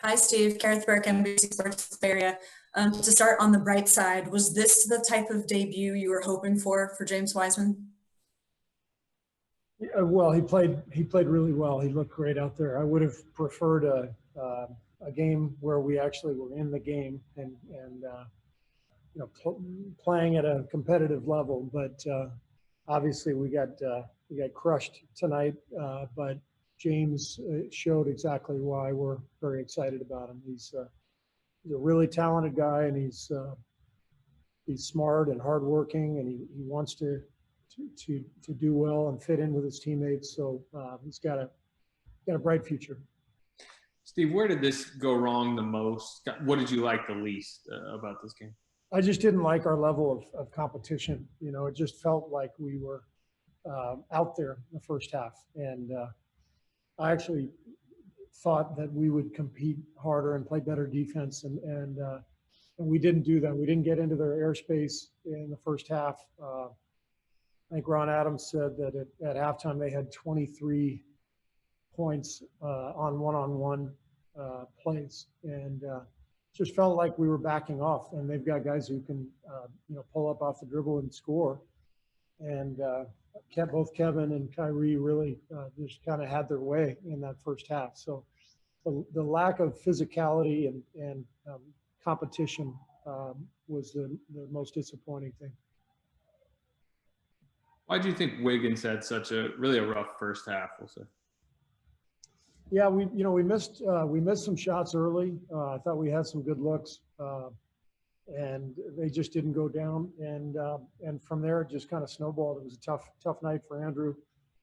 Hi, Steve. Kareth Burke, NBC Sports Bay Area. To start on the bright side, was this the type of debut you were hoping for James Wiseman? Yeah, well, he played really well. He looked great out there. I would have preferred a game where we actually were in the game and playing at a competitive level. But obviously, we got crushed tonight. But James showed exactly why we're very excited about him. He's a really talented guy, and he's smart and hardworking, and he wants to do well and fit in with his teammates. So he's got a bright future. Steve, where did this go wrong the most? What did you like the least about this game? I just didn't like our level of competition. You know, it just felt like we were out there in the first half. And I actually thought that we would compete harder and play better defense. And we didn't do that. We didn't get into their airspace in the first half. I think Ron Adams said that at halftime they had 23 points on one-on-one plays, and just felt like we were backing off. And they've got guys who can, pull up off the dribble and score. And both Kevin and Kyrie really just kind of had their way in that first half. So the lack of physicality and competition was the most disappointing thing. Why do you think Wiggins had such a rough first half? We'll say. Yeah, we missed some shots early. I thought we had some good looks, and they just didn't go down. And from there, it just kind of snowballed. It was a tough night for Andrew,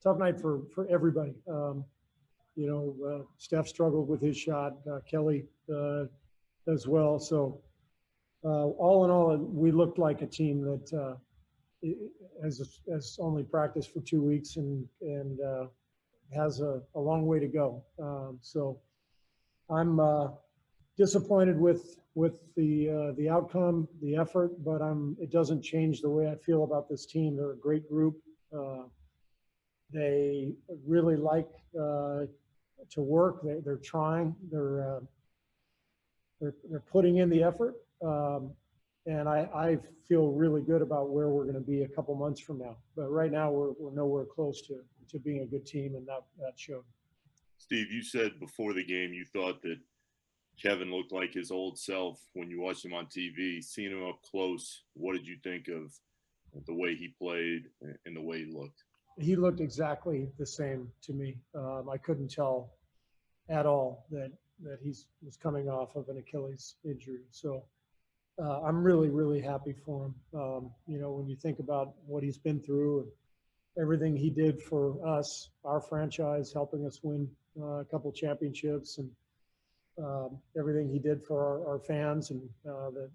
tough night for everybody. Steph struggled with his shot, Kelly as well. So all in all, we looked like a team that has only practiced for 2 weeks and has a long way to go. So I'm disappointed with the outcome, the effort, but it doesn't change the way I feel about this team. They're a great group. They really like to work. They're trying. They're putting in the effort. And I feel really good about where we're going to be a couple months from now. But right now, we're nowhere close to being a good team, and that showed. Steve, you said before the game you thought that Kevin looked like his old self when you watched him on TV. Seeing him up close, what did you think of the way he played and the way he looked? He looked exactly the same to me. I couldn't tell at all that he was coming off of an Achilles injury. So I'm really, really happy for him. When you think about what he's been through and everything he did for us, our franchise, helping us win a couple championships, and everything he did for our fans, and the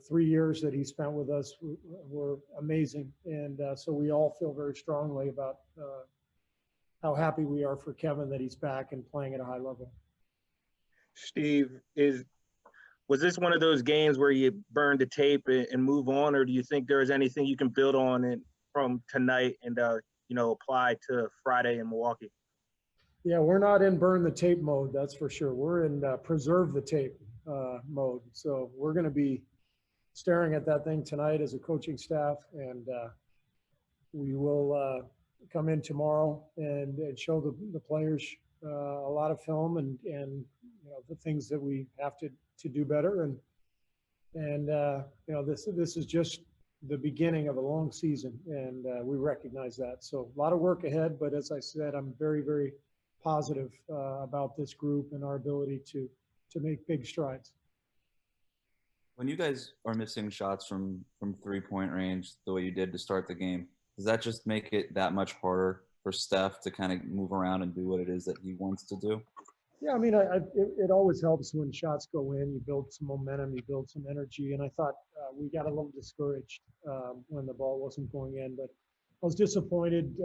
3 years that he spent with us were amazing. And so we all feel very strongly about how happy we are for Kevin that he's back and playing at a high level. Steve, was this one of those games where you burn the tape and move on, or do you think there is anything you can build on from tonight and apply to Friday in Milwaukee? Yeah, we're not in burn the tape mode, that's for sure. We're in preserve the tape mode. So we're going to be staring at that thing tonight as a coaching staff, and we will come in tomorrow and show the players a lot of film and the things that we have to do better. And this is just the beginning of a long season, and we recognize that. So a lot of work ahead, but as I said, I'm very, very positive about this group and our ability to make big strides. When you guys are missing shots from 3-point range the way you did to start the game, does that just make it that much harder for Steph to kind of move around and do what it is that he wants to do? Yeah, I mean, it always helps when shots go in. You build some momentum, you build some energy. And I thought we got a little discouraged when the ball wasn't going in. But I was disappointed,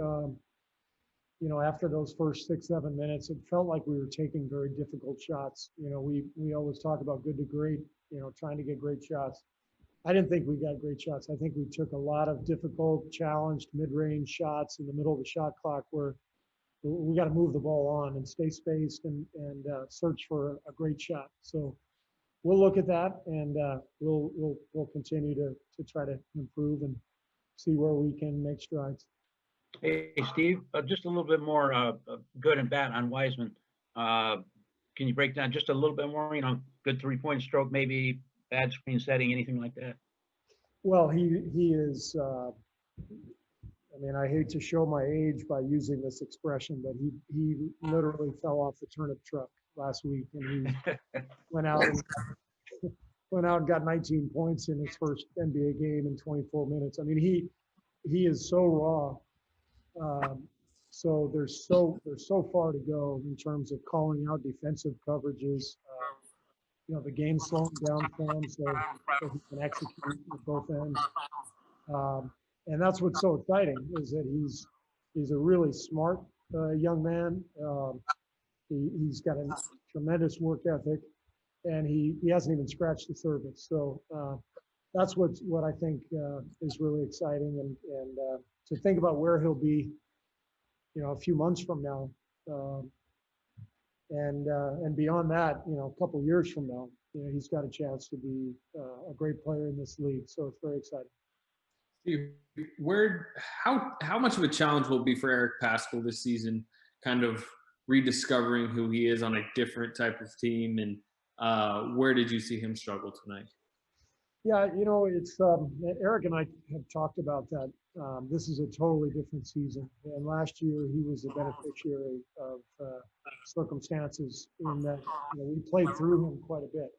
after those first 6-7 minutes. It felt like we were taking very difficult shots. We always talk about good to great, trying to get great shots. I didn't think we got great shots. I think we took a lot of difficult, challenged mid-range shots in the middle of the shot clock where we got to move the ball on and stay spaced and search for a great shot. So we'll look at that, and we'll continue to try to improve and see where we can make strides. Hey, Steve, just a little bit more good and bad on Wiseman. Can you break down just a little bit more, good three-point stroke, maybe bad screen setting, anything like that? Well, he is, I hate to show my age by using this expression, but he literally fell off the turnip truck last week, and he went out and got 19 points in his first NBA game in 24 minutes. I mean, he is so raw. So there's so far to go in terms of calling out defensive coverages. The game's slowing down for him, so he can execute at both ends. And that's what's so exciting, is that he's a really smart young man. He's got a tremendous work ethic, and he hasn't even scratched the surface. So that's what I think is really exciting, and to think about where he'll be, a few months from now, and beyond that, a couple years from now, he's got a chance to be a great player in this league. So it's very exciting. Steve, how much of a challenge will it be for Eric Paschall this season, kind of rediscovering who he is on a different type of team, and where did you see him struggle tonight? Yeah, it's Eric and I have talked about that. This is a totally different season, and last year he was the beneficiary of circumstances in that we played through him quite a bit.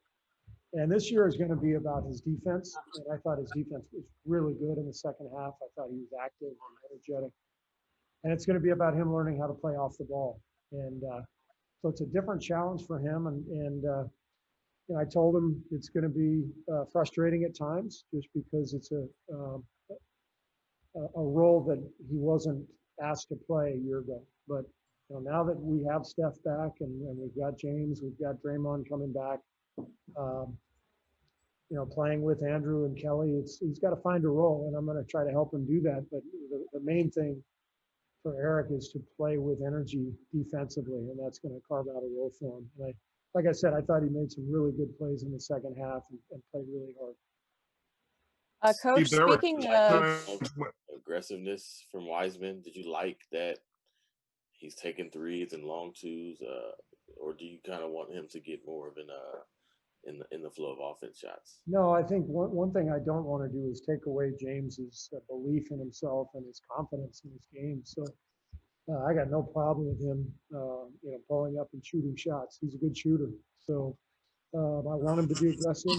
And this year is going to be about his defense, and I thought his defense was really good in the second half. I thought he was active and energetic, and it's going to be about him learning how to play off the ball. And so it's a different challenge for him, and I told him it's going to be frustrating at times, just because it's a role that he wasn't asked to play a year ago. But now that we have Steph back, and we've got James, we've got Draymond coming back, playing with Andrew and Kelly, he's got to find a role, and I'm going to try to help him do that. But the main thing for Eric is to play with energy defensively, and that's going to carve out a role for him. And like I said, I thought he made some really good plays in the second half and played really hard. Coach, Steve, speaking of aggressiveness from Wiseman, did you like that he's taking threes and long twos, or do you kind of want him to get more of in the flow of offense shots? No, I think one thing I don't want to do is take away James's belief in himself and his confidence in his game. So I got no problem with him, pulling up and shooting shots. He's a good shooter. So I want him to be aggressive,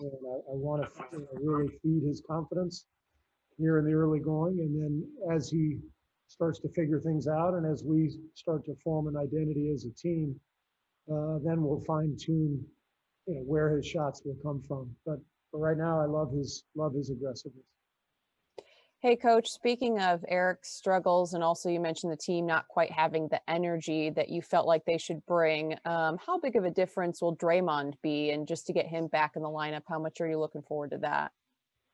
and I want to really feed his confidence here in the early going. And then as he starts to figure things out, and as we start to form an identity as a team, then we'll fine tune, where his shots will come from. But right now, I love his aggressiveness. Hey, Coach, speaking of Eric's struggles, and also you mentioned the team not quite having the energy that you felt like they should bring, how big of a difference will Draymond be? And just to get him back in the lineup, how much are you looking forward to that?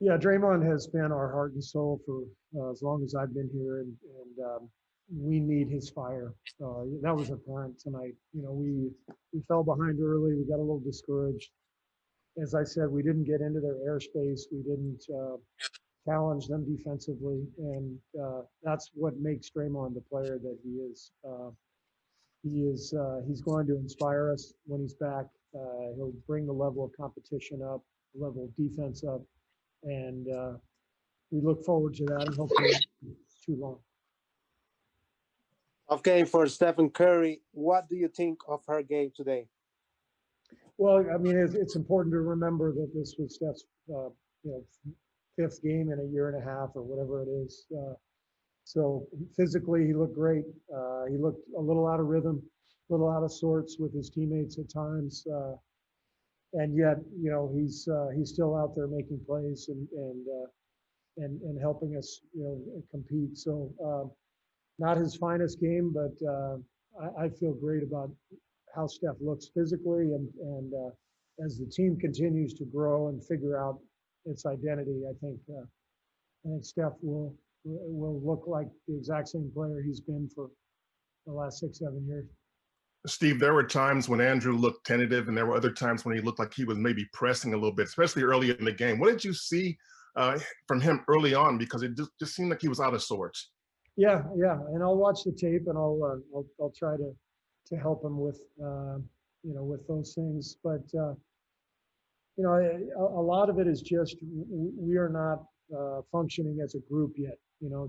Yeah, Draymond has been our heart and soul for as long as I've been here, and we need his fire. That was apparent tonight. We fell behind early. We got a little discouraged. As I said, we didn't get into their airspace. We didn't challenge them defensively, and that's what makes Draymond the player that he is. He's going to inspire us when he's back. He'll bring the level of competition up, the level of defense up, and we look forward to that, and hopefully it's too long. Okay, for Stephen Curry, what do you think of her game today? Well, it's important to remember that this was Steph's, fifth game in a year and a half or whatever it is. So physically, he looked great. He looked a little out of rhythm, a little out of sorts with his teammates at times. And yet, he's still out there making plays and helping us, compete. So not his finest game, but I feel great about how Steph looks physically, and as the team continues to grow and figure out its identity, I think Steph will look like the exact same player he's been for the last 6-7 years. Steve, there were times when Andrew looked tentative, and there were other times when he looked like he was maybe pressing a little bit, especially early in the game. What did you see from him early on? Because it just seemed like he was out of sorts. Yeah, and I'll watch the tape, and I'll try to help him with with those things. But a lot of it is just we are not functioning as a group yet.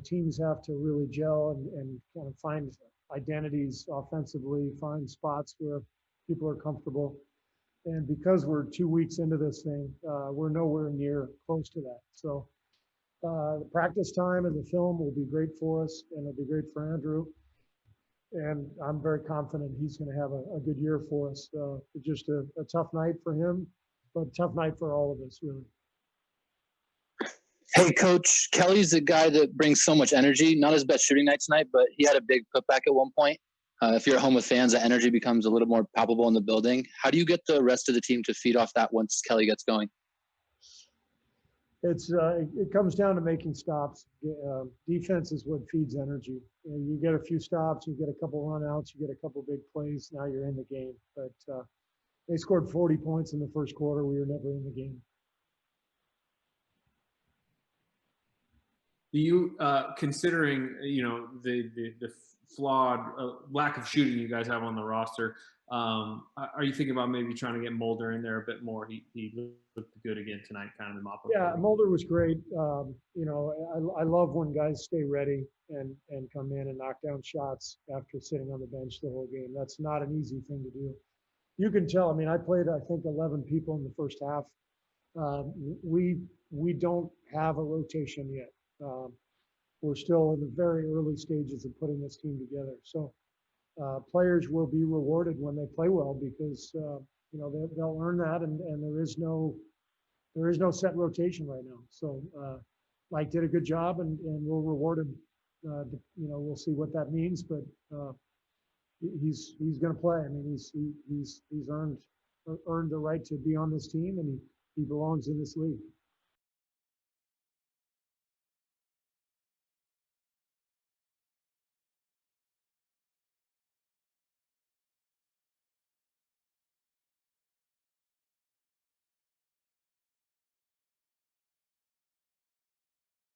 Teams have to really gel and kind of find identities offensively, find spots where people are comfortable. And because we're 2 weeks into this thing, we're nowhere near close to that. So the practice time and the film will be great for us, and it'll be great for Andrew. And I'm very confident he's going to have a good year for us. Just a tough night for him, but a tough night for all of us, really. Hey, Coach, Kelly's a guy that brings so much energy. Not his best shooting night tonight, but he had a big putback at one point. If you're at home with fans, the energy becomes a little more palpable in the building. How do you get the rest of the team to feed off that once Kelly gets going? It comes down to making stops. Defense is what feeds energy. You get a few stops, you get a couple run-outs, you get a couple big plays, now you're in the game. But they scored 40 points in the first quarter. We were never in the game. Do you, considering the flawed lack of shooting you guys have on the roster, are you thinking about maybe trying to get Mulder in there a bit more? He looked good again tonight, kind of the mop up. Yeah, Mulder was great. I love when guys stay ready and come in and knock down shots after sitting on the bench the whole game. That's not an easy thing to do. You can tell. I mean, I played, I think, 11 people in the first half. We don't have a rotation yet. We're still in the very early stages of putting this team together. So players will be rewarded when they play well because they'll earn that, and there is no set rotation right now. So Mike did a good job, and we'll reward him. We'll see what that means, but he's going to play. I mean, he's earned the right to be on this team, and he belongs in this league.